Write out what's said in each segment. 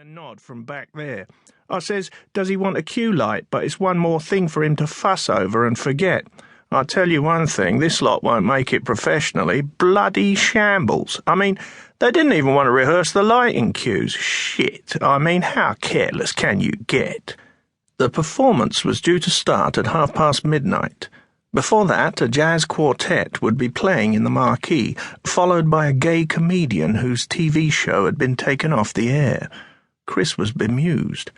A nod from back there. I says, does he want a cue light, but it's one more thing for him to fuss over and forget. I'll tell you one thing, this lot won't make it professionally. Bloody shambles. I mean, they didn't even want to rehearse the lighting cues. Shit, I mean, how careless can you get? The performance was due to start at midnight. Before that, a jazz quartet would be playing in the marquee, followed by a gay comedian whose TV show had been taken off the air. Chris was bemused.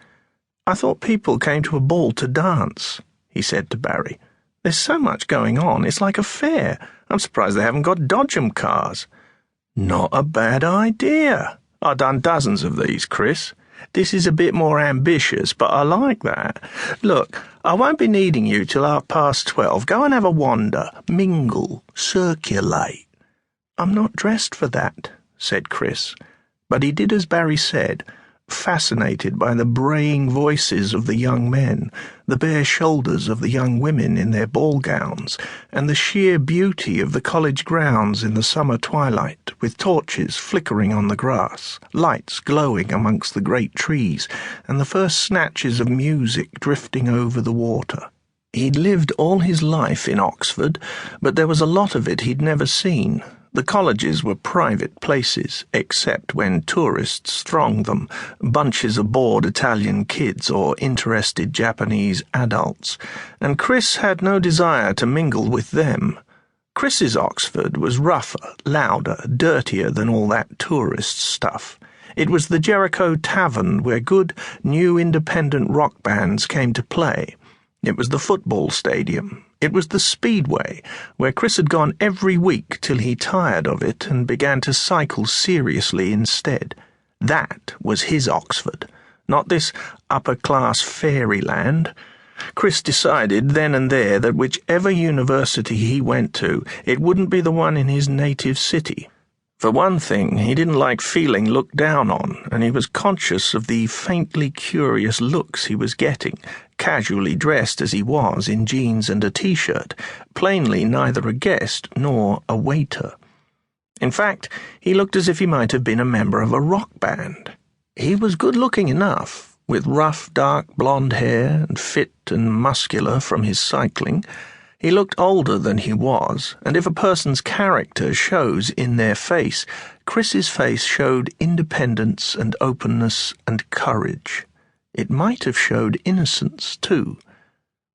"I thought people came to a ball to dance," he said to Barry. "There's so much going on, it's like a fair. I'm surprised they haven't got dodgem cars." "Not a bad idea. I've done dozens of these, Chris. This is a bit more ambitious, but I like that. Look, I won't be needing you till 12:30. Go and have a wander, mingle, circulate." "I'm not dressed for that," said Chris, but he did as Barry said, fascinated by the braying voices of the young men, the bare shoulders of the young women in their ball gowns, and the sheer beauty of the college grounds in the summer twilight, with torches flickering on the grass, lights glowing amongst the great trees, and the first snatches of music drifting over the water. He'd lived all his life in Oxford, but there was a lot of it he'd never seen. The colleges were private places, except when tourists thronged them, bunches of bored Italian kids or interested Japanese adults, and Chris had no desire to mingle with them. Chris's Oxford was rougher, louder, dirtier than all that tourist stuff. It was the Jericho Tavern where good, new independent rock bands came to play. It was the football stadium. It was the Speedway, where Chris had gone every week till he tired of it and began to cycle seriously instead. That was his Oxford, not this upper-class fairyland. Chris decided then and there that whichever university he went to, it wouldn't be the one in his native city. For one thing, he didn't like feeling looked down on, and he was conscious of the faintly curious looks he was getting, casually dressed as he was in jeans and a t-shirt, plainly neither a guest nor a waiter. In fact, he looked as if he might have been a member of a rock band. He was good-looking enough, with rough, dark blonde hair and fit and muscular from his cycling. He looked older than he was, and if a person's character shows in their face, Chris's face showed independence and openness and courage. It might have showed innocence, too.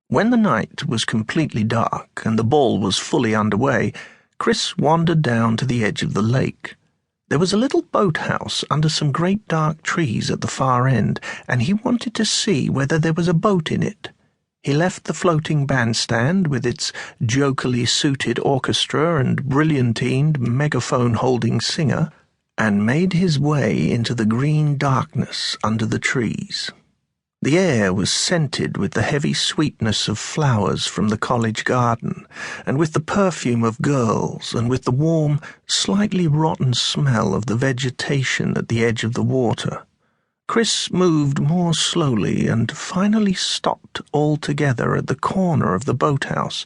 When the night was completely dark and the ball was fully underway, Chris wandered down to the edge of the lake. There was a little boathouse under some great dark trees at the far end, and he wanted to see whether there was a boat in it. He left the floating bandstand with its jokily suited orchestra and brilliantined megaphone-holding singer, and made his way into the green darkness under the trees. The air was scented with the heavy sweetness of flowers from the college garden, and with the perfume of girls, and with the warm, slightly rotten smell of the vegetation at the edge of the water. Chris moved more slowly and finally stopped altogether at the corner of the boathouse,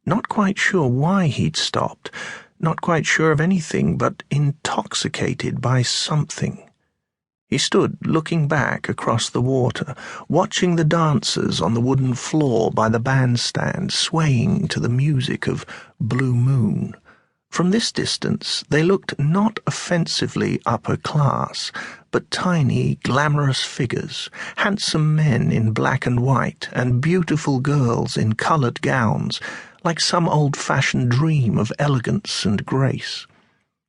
not quite sure why he'd stopped, not quite sure of anything, but intoxicated by something. He stood looking back across the water, watching the dancers on the wooden floor by the bandstand swaying to the music of Blue Moon. From this distance, they looked not offensively upper class, but tiny, glamorous figures, handsome men in black and white, and beautiful girls in coloured gowns, like some old-fashioned dream of elegance and grace.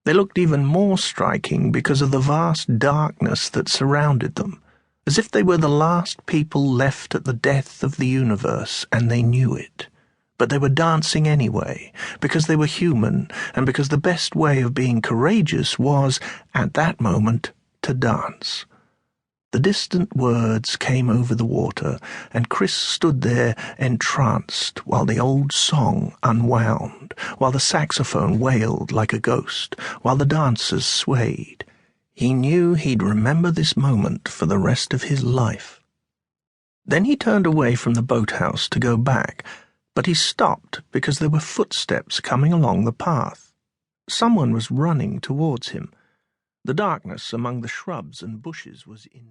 They looked even more striking because of the vast darkness that surrounded them, as if they were the last people left at the death of the universe, and they knew it. But they were dancing anyway, because they were human, and because the best way of being courageous was, at that moment, to dance. The distant words came over the water, and Chris stood there entranced while the old song unwound, while the saxophone wailed like a ghost, while the dancers swayed. He knew he'd remember this moment for the rest of his life. Then he turned away from the boathouse to go back, but he stopped because there were footsteps coming along the path. Someone was running towards him. The darkness among the shrubs and bushes was intense.